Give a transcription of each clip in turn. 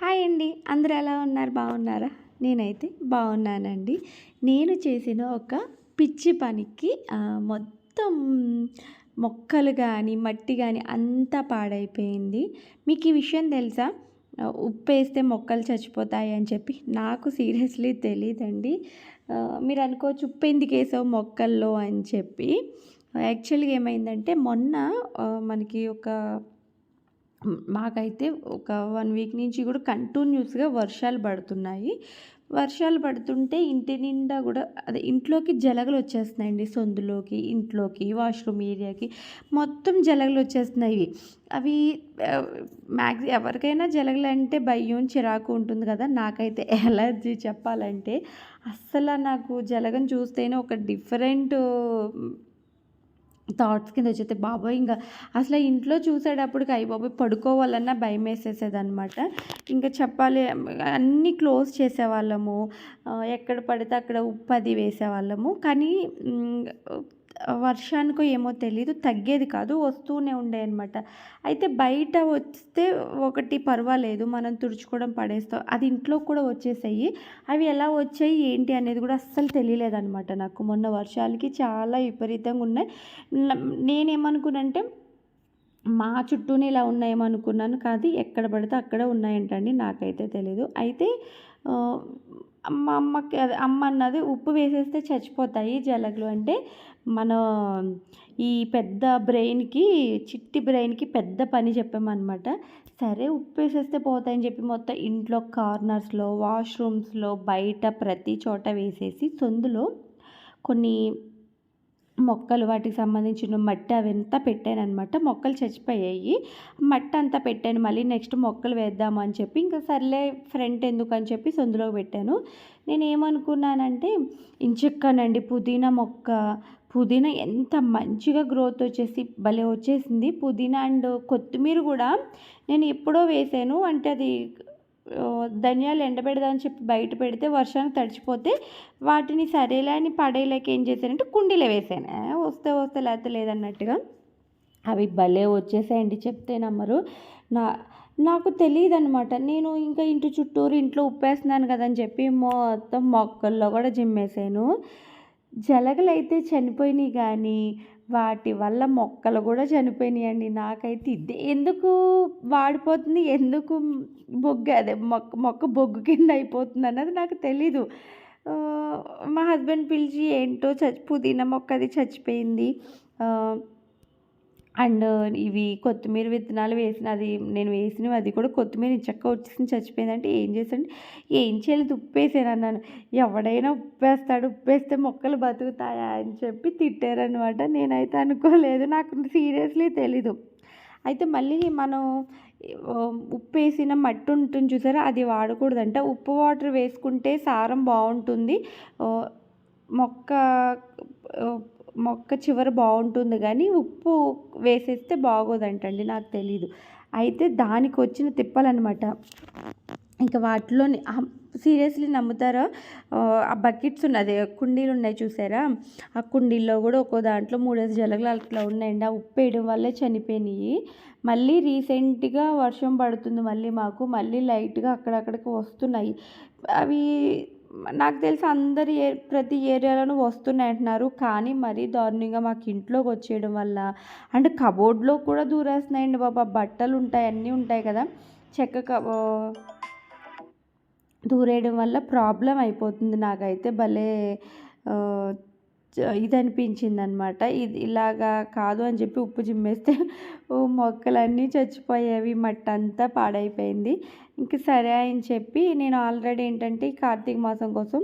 Hi అండి. అందరూ ఎలా ఉన్నారు? బాగున్నారా? నేనైతే బాగున్నానండి. నేను చేసిన ఒక పిచ్చి పనికి మొత్తం మొక్కలు గానీ, మట్టి గానీ అంతా పాడైపోయింది. మీకు ఈ విషయం తెలుసా? ఉప్పేస్తే మొక్కలు చచ్చిపోతాయి అని చెప్పి. నాకు సీరియస్‌లీ తెలీదండి. మీరు అనుకోవచ్చు ఉప్పెందుకేసావు మొక్కల్లో అని చెప్పి. యాక్చువల్‌గా ఏమైందంటే మొన్న మనకి ఒక మాకైతే ఒక 1 వీక్ నుంచి కూడా కంటిన్యూస్‌గా వర్షాలు పడుతున్నాయి. వర్షాలు పడుతుంటే ఇంటి నిండా గూడా అదే ఇంట్లోకి జలగలొచ్చేస్తున్నాయండి. సందులోకి, ఇంట్లోకి, వాష్‌రూమ్ ఏరియాకి మొత్తం జలగలొచ్చేస్తున్నాయి. అవి ఆహ్, ఎవరికైనా జలగలంటే భయం, చిరాకు ఉంటుంది గదా! నాకైతే ఎలర్జీ చెప్పాలంటే. నాకు జలగని చూస్తేనే ఒక డిఫరెంట్ థాట్స్ కింద వచ్చేది. బాబోయ్! అసలు ఇంట్లో చూసేటప్పటికి అయ్యబాబోయ్! పడుకోవాలన్నా భయమేసేసేదనమాట. ఇంక చెప్పాలి అన్నీ క్లోజ్ చేసేవాళ్ళము. ఎక్కడ పడితే అక్కడ ఉప్పు అది వేసేవాళ్ళము. కానీ వర్షానికో ఏమో తెలీదు తగ్గేది కాదు. వస్తూనే ఉండేయనమాట. అయితే బయట వస్తే ఒకటి పర్వాలేదు. మనం తుడుచుకోవడం పడేస్తాం. అది ఇంట్లోకి కూడా వచ్చేసాయి. అవి ఎలా వచ్చాయి ఏంటి అనేది కూడా అస్సలు తెలియలేదనమాట నాకు. మొన్న వర్షాలకి చాలా విపరీతంగా ఉన్నాయి. నేనేమనుకున్నానంటే మా చుట్టూనే ఇలా ఉన్నాయేమో అనుకున్నాను. కాదు ఎక్కడ పడితే అక్కడ ఉన్నాయంటండి. నాకైతే తెలీదు. అయితే ఆహ్, మా అమ్మకి అదే అమ్మ అన్నది ఉప్పు వేసేస్తే చచ్చిపోతాయి జలగలు అంటే, మన ఈ పెద్ద బ్రెయిన్‌కి చిట్టి బ్రెయిన్‌కి పెద్ద పని చెప్పామనమాట. సరే ఉప్పేసేస్తే పోతాయని చెప్పి మొత్తం ఇంట్లో కార్నర్స్‌లో, వాష్‌రూమ్స్‌లో, బయట ప్రతి చోట వేసేసి సందులో కొన్ని మొక్కలు వాటికి సంబంధించిన మట్టి అవంతా పెట్టాననమాట. మొక్కలు చచ్చిపోయాయి. మట్టి అంతా పెట్టాను. మళ్ళీ నెక్స్ట్ మొక్కలు వేద్దాము అని చెప్పి, ఇంకా సర్లే ఫ్రంట్ ఎందుకని చెప్పి సందులోకి పెట్టాను. నేనేమనుకున్నానంటే ఎంచక్కానండి పుదీనా మొక్క. పుదీనా ఎంత మంచిగా గ్రోత్ వచ్చేసి భలే వచ్చేసింది. పుదీనా అండ్ కొత్తిమీర గూడా నేను ఎప్పుడో వేసాను. అంటే అది ధనియాలు ఎండబెడదామని చెప్పి బయట పెడితే వర్షానికి తడిచిపోతే వాటిని సరేలే అని పడేయలేక ఏం చేశానంటే కుండీలో వేసాను. వస్తే వస్తే లేకపోతే లేదన్నట్టుగా. అవి భలే వచ్చేసాయండి చెప్తే నమ్మరు. నా నాకు తెలీదనమాట. నేను ఇంకా ఇంటి చుట్టూరు ఇంట్లో ఉప్పేస్తున్నాను కదా అని చెప్పి మొత్తం మొక్కల్లో కూడా జిమ్మేసాను. జలగలైతే చనిపోయినాయి గానీ, వాటి వల్ల మొక్కలు గూడా చనిపోయినాయండి. నాకైతే ఇదే ఎందుకు వాడిపోతుంది, ఎందుకు అదే మొక్క మొక్క బొగ్గు కింద అయిపోతుందన్నది నాకు తెలీదు. మా హస్బెండ్ పిలిచి ఏంటో పుదీనా మొక్క అది చచ్చిపోయింది. ఆహ్ అండ్ ఇవి కొత్తిమీర విత్తనాలు అది నేను వేసినవి అది కూడా కొత్తిమీర ఎంచక్కా వచ్చేసింది చచ్చిపోయిందంటే ఏం చేశానంటే, "ఏం చేయలేదు ఉప్పేసానన్నాను." ఎవడైనా ఉప్పేస్తాడు, ఉప్పేస్తే మొక్కలు బతుకుతాయా అని చెప్పి తిట్టారనమాట. నేనైతే అనుకోలేదు. నాకు సీరియస్‌లీ తెలీదు. అయితే మళ్ళీ మనం ఉప్పేసిన మట్టి ఉంటుంది చూసారా? అది వాడకూడదంట. ఉప్పు వాటర్ వేసుకుంటే సారం బావుంటుంది. ఆహ్, మొక్క ఆహ్, మొక్క చివర బావుంటుంది గానీ, ఉప్పు వేసేస్తే బాగోదంటండి. నాకు తెలీదు. అయితే దానికొచ్చిన తిప్పలనమాట. ఇంక వాటిలోని సీరియస్‌లీ నమ్ముతారా? ఆ బకెట్స్ ఉన్నాయి. అదే కుండీలున్నాయి చూసారా? ఆ కుండీల్లో గూడా ఒక్కో దాంట్లో 3, 5 జలగలు అట్లా ఉన్నాయండి. ఆ ఉప్పేయడం వల్లే చనిపోయినియి. మళ్ళీ రీసెంట్‌గా వర్షం పడుతుంది మళ్ళీ మాకు. మళ్ళీ లైట్‌గా అక్కడక్కడికి వస్తున్నాయి. అవి నాకు తెలిసి ప్రతి ఏరియాలోనూ వస్తున్నాయంటున్నారు. కానీ మరీ దారుణంగా మాకు ఇంట్లోకొచ్చేయడం వల్ల అంటే కబోర్డ్‌లో కూడా దూరేస్తున్నాయండి బాబు. ఆ బట్టలుంటాయి, అన్నీ ఉంటాయి కదా! చెక్క దూరేయడం వల్ల ప్రాబ్లమ్ అయిపోతుంది నాకైతే భలే ఆహ్, ఇదనిపించిందనమాట. ఇది ఇలాగా కాదు అని చెప్పి ఉప్పు చిమ్మేస్తే మొక్కలన్నీ చచ్చిపోయేవి. మట్టంతా పాడైపోయింది. ఇంక సరే అని చెప్పి నేను ఆల్రెడీ ఏంటంటే ఈ కార్తీక మాసం కోసం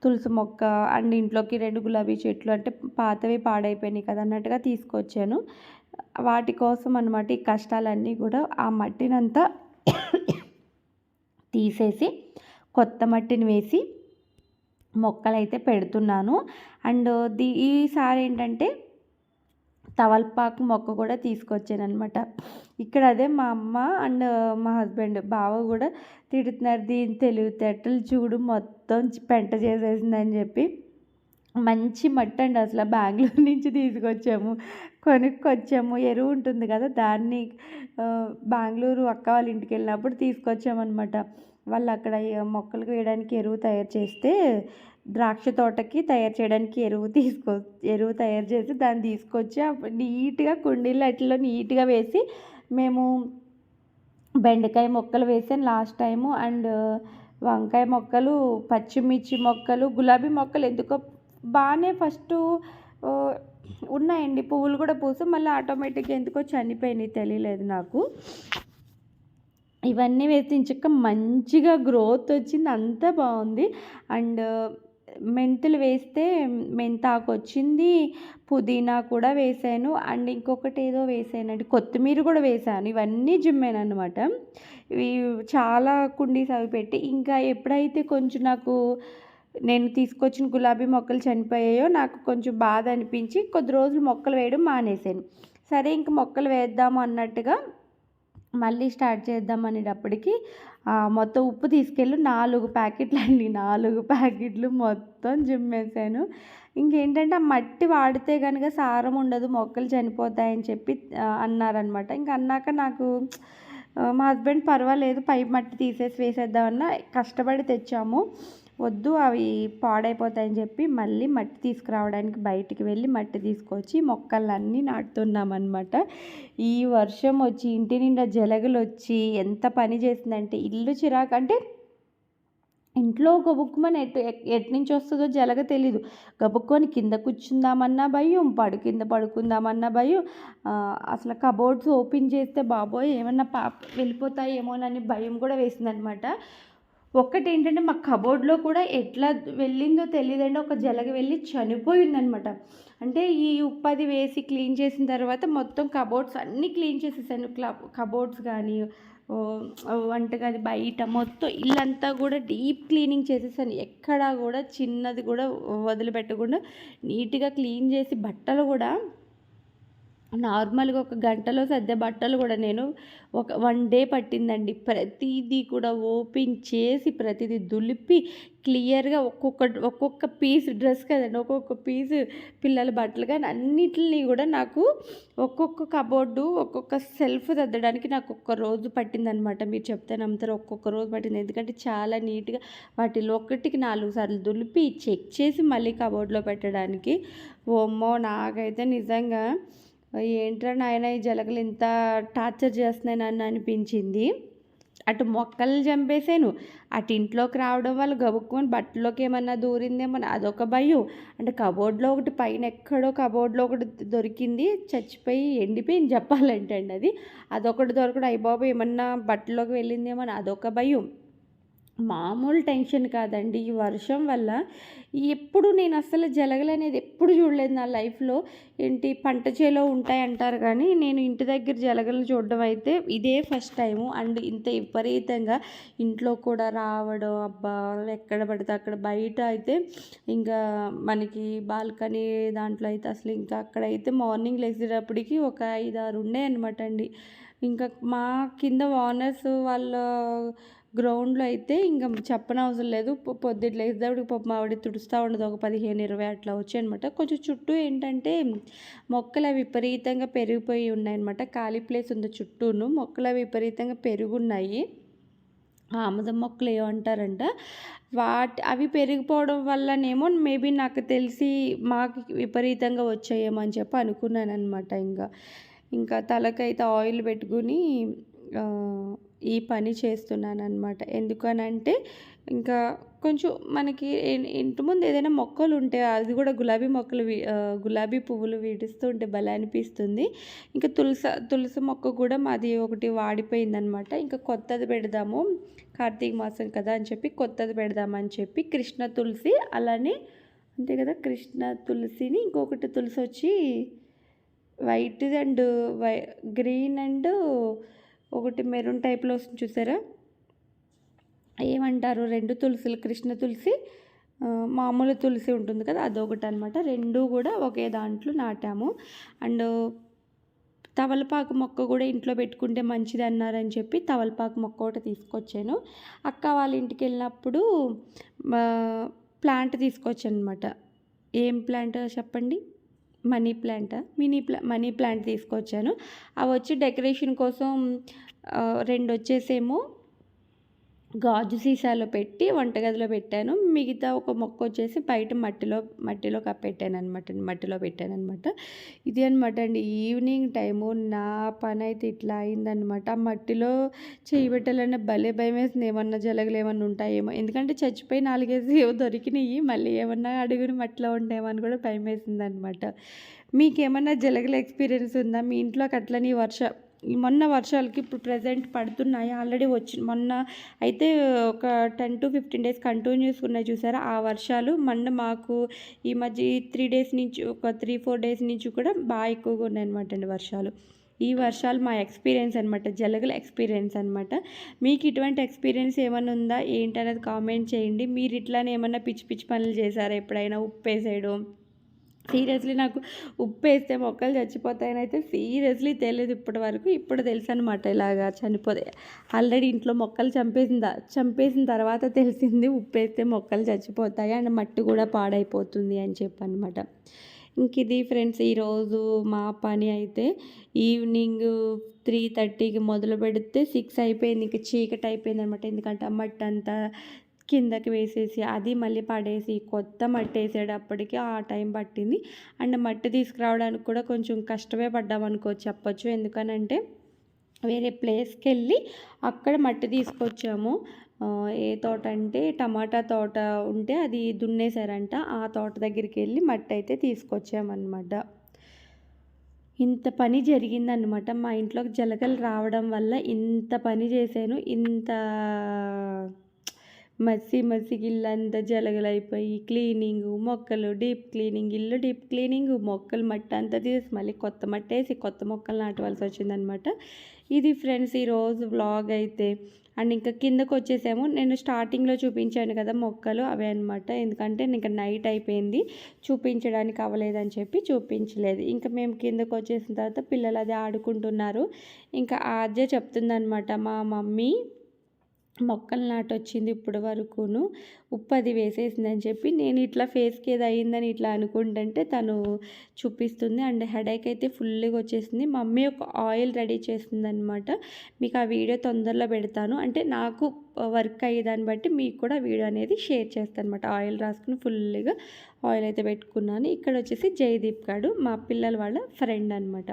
తులసి మొక్క అండ్ ఇంట్లోకి 2 గులాబీ చెట్లు అంటే పాతవి పాడైపోయినాయి కదా అన్నట్టుగా తీసుకొచ్చాను. వాటి కోసం అనమాట ఈ కష్టాలన్నీ కూడా ఆ మట్టినంతా తీసేసి కొత్త మట్టిని వేసి మొక్కలైతే పెడుతున్నాను. అండ్ ఈసారి ఏంటంటే తమలపాకు మొక్క కూడా తీసుకొచ్చాననమాట. ఇక్కడ అదే మా అమ్మ అండ్ మా హస్బెండ్ బావ కూడా తిడుతున్నారు. దీని తెలివితేటలు చూడు మొత్తం పెంట చేసేసిందని చెప్పి. మంచి మట్టండి అసల. బెంగుళూరు నుంచి తీసుకొచ్చాము. కొనుక్కొచ్చాము. ఎరువు ఉంటుంది కదా! దాన్ని బెంగుళూరు అక్క వాళ్ళ ఇంటికెళ్ళినప్పుడు తీసుకొచ్చామనమాట. వాళ్ళక్కడ మొక్కలకు వేయడానికి ఎరువు తయారు చేస్తే, ద్రాక్ష తోటకి తయారు చేయడానికి ఎరువు తయారు చేసి దాన్ని తీసుకొచ్చి నీట్‌గా కుండీల్లో ఆటిల్లో నీట్‌గా వేసి, మేము బెండకాయ మొక్కలు వేసాను లాస్ట్ టైము. అండ్ వంకాయ మొక్కలు, పచ్చిమిర్చి మొక్కలు, గులాబీ మొక్కలు ఎందుకో బానే ఫస్టు ఆహ్, ఉన్నాయండి. పువ్వులు కూడా పూసాయి. మళ్ళీ ఆటోమేటిక్‌గా ఎందుకో చనిపోయినాయి, తెలియలేదు నాకు. ఇవన్నీ వేస్తే ఇంచక్క మంచిగా గ్రోత్ వచ్చింది. అంతా బావుంది. అండ్ మెంతులు వేస్తే మెంతాకొచ్చింది. పుదీనా కూడా వేశాను. అండ్ ఇంకొకటి ఏదో వేశానండి. కొత్తిమీర కూడా వేశాను. ఇవన్నీ జిమ్మేననమాట. ఇవి చాలా కుండీస్ అవి పెట్టి, ఇంకా ఎప్పుడైతే కొంచెం నేను తీసుకొచ్చిన గులాబీ మొక్కలు చనిపోయాయో నాకు కొంచెం బాధ అనిపించి కొద్ది రోజులు మొక్కలు వేయడం మానేశాను. సరే ఇంక మొక్కలు వేద్దాము అన్నట్టుగా మళ్ళీ స్టార్ట్ చేద్దాం అనేటప్పటికి మొత్తం ఉప్పు తీసుకెళ్ళి 4 ప్యాకెట్లండి. 4 ప్యాకెట్లు మొత్తం జిమ్మేశాను. ఇంకేంటంటే ఆ మట్టి వాడితే గనుక సారం ఉండదు, మొక్కలు చనిపోతాయని చెప్పి అన్నారనమాట. ఇంక అన్నాక నాకు మా హస్బెండ్ పర్వాలేదు పై మట్టి తీసేసి వేసేద్దామన్నా, కష్టపడి తెచ్చాము. వద్దు అవి పాడైపోతాయని చెప్పి మళ్ళీ మట్టి తీసుకురావడానికి బయటికి వెళ్ళి మట్టి తీసుకొచ్చి మొక్కలన్నీ నాటుతున్నామన్నమాట. ఈ వర్షం వచ్చి ఇంటి నిండా జలగలొచ్చి ఎంత పని చేసిందంటే, ఇల్లు చిరాకు అంటే ఇంట్లో గబుక్కుమని ఎట్నుంచి వస్తుందో జలగ తెలీదు. గబుక్కొని కింద కూర్చుందామన్నా భయం, కింద పడుకుందామన్నా భయం. అసలు కబోర్డ్స్ ఓపెన్ చేస్తే బాబోయ్ ఏమన్నా వెళ్ళిపోతాయేమోనని భయం కూడా వేసిందనమాట. ఒక్కటేంటంటే మా కబోర్డ్‌లో కూడా ఎట్లా వెళ్ళిందో తెలీదండి. ఒక జలగ వెళ్ళి చనిపోయిందనమాట. అంటే ఈ ఉప్పది వేసి క్లీన్ చేసిన తర్వాత మొత్తం కబోర్డ్స్ అన్నీ క్లీన్ చేసేసాను. కబోర్డ్స్ కానీ, వంటగది బయట మొత్తం ఇల్లంతా కూడా డీప్ క్లీనింగ్ చేసేసాను. ఎక్కడా కూడా చిన్నది కూడా వదిలిపెట్టకుండా నీట్‌గా క్లీన్ చేసి, బట్టలు కూడా నార్మల్‌గా ఒక గంటలో సర్దే బట్టలు కూడా నేను ఒక 1 డే పట్టిందండి. ప్రతీదీ కూడా ఓపెన్ చేసి, ప్రతీదీ దులిపి, క్లియర్‌గా ఒక్కొక్క పీస్ డ్రెస్ కదండి, ఒక్కొక్క పీసు పిల్లల బట్టలు కానీ అన్నిటిని కూడా నాకు ఒక్కొక్క కబోర్డు, ఒక్కొక్క సెల్ఫ్ సర్దడానికి నాకు ఒక్క రోజు పట్టిందనమాట. మీరు చెప్తే నమ్ముతారు, ఒక్కొక్క రోజు పట్టింది. ఎందుకంటే చాలా నీట్‌గా వాటిలో ఒక్కటికి 4 సార్లు దులిపి, చెక్ చేసి మళ్ళీ కబోర్డ్‌లో పెట్టడానికి. వామ్మో! నాకైతే నిజంగా ఏంట్రా నాయనా ఈ జలగలు ఇంత టార్చర్ చేస్తున్నాయి నన్ను అనిపించింది. అటు మొక్కలు చంపేసాను, అటు ఇంట్లోకి రావడం వల్ల గబుక్కుమని బట్టలోకి ఏమన్నా దూరిందేమో అదొక భయం. అంటే కబోర్డ్లో ఒకటి పైన ఎక్కడో కబోర్డ్లో ఒకటి దొరికింది, చచ్చిపోయి ఎండిపోయింది చెప్పాలంటే అండి అది. అదొకటి దొరకడం, అయ్యబాబోయ్ ఏమన్నా బట్టలోకి వెళ్ళిందేమో అని అదొక భయం. మామూలు టెన్షన్ కాదండి ఈ వర్షం వల్ల. ఎప్పుడు నేను అసలు జలగలనేది ఎప్పుడు చూడలేదు నా లైఫ్‌లో. ఏంటి పంట చేలో ఉంటాయంటారు కానీ, నేను ఇంటి దగ్గర జలగలను చూడడం అయితే ఇదే ఫస్ట్ టైము. అండ్ ఇంత విపరీతంగా ఇంట్లో కూడా రావడం, అబ్బా! ఎక్కడ పడితే అక్కడ. బయట అయితే ఇంకా మనకి బాల్కనీ దాంట్లో అయితే అసలు ఇంకా అక్కడైతే మార్నింగ్ లేచేటప్పటికి ఒక 5, 6 ఉన్నాయన్నమాట అండి. ఇంకా మా కింద ఓనర్స్ వాళ్ళ గ్రౌండ్‌లో అయితే ఇంక చెప్పనవసరం లేదు. పొద్దుట లేచేటప్పటికి పాపం ఆవిడ తుడుస్తూ ఉండదు. ఒక 15, 20 అట్లా వచ్చాయనమాట. కొంచెం చుట్టూ ఏంటంటే మొక్కలు అవి విపరీతంగా పెరిగిపోయి ఉన్నాయన్నమాట. ఖాళీ ప్లేస్ ఉంది చుట్టూను. మొక్కలు అవి విపరీతంగా పెరుగున్నాయి. ఆముదం మొక్కలు ఏవో అంటారంట. అవి పెరిగిపోవడం వల్లనేమో మేబీ నాకు తెలిసి మాకు విపరీతంగా వచ్చాయేమో అని చెప్పి అనుకున్నాననమాట. ఇంకా తలకైతే ఆయిల్ పెట్టుకుని ఈ పని చేస్తున్నాననమాట. ఎందుకనంటే ఇంకా కొంచెం మనకి ఇంటి ముందు ఏదైనా మొక్కలు ఉంటే, అది కూడా గులాబీ మొక్కలు గులాబీ పువ్వులు విడుస్తూ ఉంటే భలే అనిపిస్తుంది. ఇంకా తులసి మొక్క కూడా మాది ఒకటి వాడిపోయిందనమాట. ఇంకా కొత్తది పెడదాము, కార్తీక మాసం కదా అని చెప్పి కొత్తది పెడదామని చెప్పి కృష్ణ తులసి, అలానే అంతే కదా, కృష్ణ తులసిని ఇంకొకటి తులసి వచ్చి వైట్ అండ్ గ్రీన్ అండ్ ఒకటి మెరూన్ టైప్లో వస్తుంది చూసారా, ఏమంటారు, 2 తులసిలు, కృష్ణ తులసి, మామూలు తులసి ఉంటుంది కదా, అదొకటి అనమాట. 2 కూడా ఒకే దాంట్లో నాటాము. అండ్ తవలపాకు మొక్క కూడా ఇంట్లో పెట్టుకుంటే మంచిది అన్నారని చెప్పి తవలపాకు మొక్క ఒకటి తీసుకొచ్చాను. అక్క వాళ్ళ ఇంటికి వెళ్ళినప్పుడు ప్లాంట్ తీసుకొచ్చాను అనమాట. ఏం ప్లాంట్ చెప్పండి? మనీ ప్లాంట్ తీసుకొచ్చాను. అవి వచ్చి డెకరేషన్ కోసం 2 వచ్చేసేమో గాజు సీసాలో పెట్టి వంటగదిలో పెట్టాను. మిగతా ఒక మొక్క వచ్చేసి బయట మట్టిలో పెట్టాననమాట. ఇది అనమాట అండి ఈవినింగ్ టైము నా పనైతే ఇట్లా అయిందనమాట. ఆ మట్టిలో చెయ్యి పెట్టాలన్నా భలే భయమేసింది. ఏమన్నా జలగలు ఏమన్నా ఉంటాయేమో. ఎందుకంటే చచ్చిపోయి 4, 5 ఏవో దొరికినాయి. మళ్ళీ ఏమన్నా అడుగున మట్టిలో ఉంటాయేమో అని కూడా భయమేసిందనమాట. మీకేమన్నా జలగల ఎక్స్‌పీరియన్స్ ఉందా? మీ ఇంట్లోకి అట్లనే మొన్న వర్షాలకి ఇప్పుడు ప్రెజెంట్ పడుతున్నాయి. ఆల్రెడీ మొన్న అయితే ఒక 10-15 డేస్ కంటిన్యూస్‌గా ఉన్నాయి చూసారా? ఆ వర్షాలు మాకు ఈ మధ్య ఈ 3 డేస్ నుంచి ఒక 3, 4 డేస్ నుంచి కూడా బాగా ఎక్కువగా ఉన్నాయన్నమాట అండి వర్షాలు. ఈ వర్షాలు మా ఎక్స్‌పీరియన్స్ అనమాట. జలగల ఎక్స్‌పీరియన్స్ అనమాట. మీకు ఇటువంటి ఎక్స్‌పీరియన్స్ ఏమన్నా ఉందా? ఏంటనేది కామెంట్ చేయండి. మీరు ఇట్లానే ఏమన్నా పిచ్చి పిచ్చి పనులు చేశారా ఎప్పుడైనా? ఉప్పేసేయడం సీరియస్లీ నాకు ఉప్పేస్తే మొక్కలు చచ్చిపోతాయని అయితే సీరియస్లీ తెలియదు ఇప్పటి వరకు. ఇప్పుడు తెలుసనమాట ఇలాగా చనిపోతాయి. ఆల్రెడీ ఇంట్లో మొక్కలు చంపేసిన తర్వాత తెలిసింది ఉప్పేస్తే మొక్కలు చచ్చిపోతాయి అండ్ మట్టి కూడా పాడైపోతుంది అని చెప్పనమాట. ఇంక ఇది ఫ్రెండ్స్ ఈరోజు మా పని అయితే ఈవినింగ్ 3:30కి మొదలు పెడితే 6 అయిపోయింది. ఇంక చీకటి అయిపోయిందనమాట. ఎందుకంటే ఆ మట్టి అంతా కిందకి వేసేసి అది మళ్ళీ పడేసి కొత్త మట్టి వేసేటప్పటికి ఆ టైం పట్టింది. అండ్ మట్టి తీసుకురావడానికి కూడా కొంచెం కష్టమే చెప్పొచ్చు. ఎందుకనంటే వేరే ప్లేస్కి వెళ్ళి అక్కడ మట్టి తీసుకొచ్చాము. ఏ తోట అంటే టమాటా తోట ఉంటే అది దున్నేశారంట. ఆ తోట దగ్గరికి వెళ్ళి మట్టి అయితే తీసుకొచ్చామన్నమాట. ఇంత పని జరిగిందనమాట. మా ఇంట్లోకి జలగలు రావడం వల్ల ఇంత పని చేశాను. మసికి ఇల్లంతా జలగలైపోయి క్లీనింగు, మొక్కలు డీప్ క్లీనింగ్, ఇల్లు డీప్ క్లీనింగు, మొక్కలు మట్టి అంతా తీసి మళ్ళీ కొత్త మట్టి వేసి కొత్త మొక్కలు నాటవలసి వచ్చిందనమాట. ఇది ఫ్రెండ్స్ ఈరోజు వ్లాగ్ అయితే. అండ్ ఇంకా కిందకు వచ్చేసాము. నేను స్టార్టింగ్లో చూపించాను కదా మొక్కలు అవే అనమాట. ఎందుకంటే ఇంకా నైట్ అయిపోయింది, చూపించడానికి అవ్వలేదని చెప్పి చూపించలేదు. ఇంకా మేము కిందకు వచ్చేసిన తర్వాత పిల్లలు అది ఆడుకుంటున్నారు. ఇంకా ఆద్య చెప్తుందనమాట, మా మమ్మీ మొక్కలు నాటొచ్చింది ఇప్పటి వరకును, ఉప్పు అది వేసేసిందని చెప్పి. నేను ఇట్లా ఫేస్కి ఏదో అయిందని ఇట్లా అనుకుంటుంటే తను చూపిస్తుంది. అండ్ హెడేక్ అయితే ఫుల్గా వచ్చేసింది. మమ్మీ ఒక ఆయిల్ రెడీ చేసిందనమాట. మీకు ఆ వీడియో తొందరలో పెడతాను. అంటే నాకు వర్క్ అయ్యేదాన్ని బట్టి మీకు కూడా వీడియో అనేది షేర్ చేస్తాను అనమాట. ఆయిల్ రాసుకుని ఫుల్గా ఆయిల్ అయితే పెట్టుకున్నాను. ఇక్కడ వచ్చేసి జయదీప్ గాడు మా పిల్లల వాళ్ళ ఫ్రెండ్ అనమాట.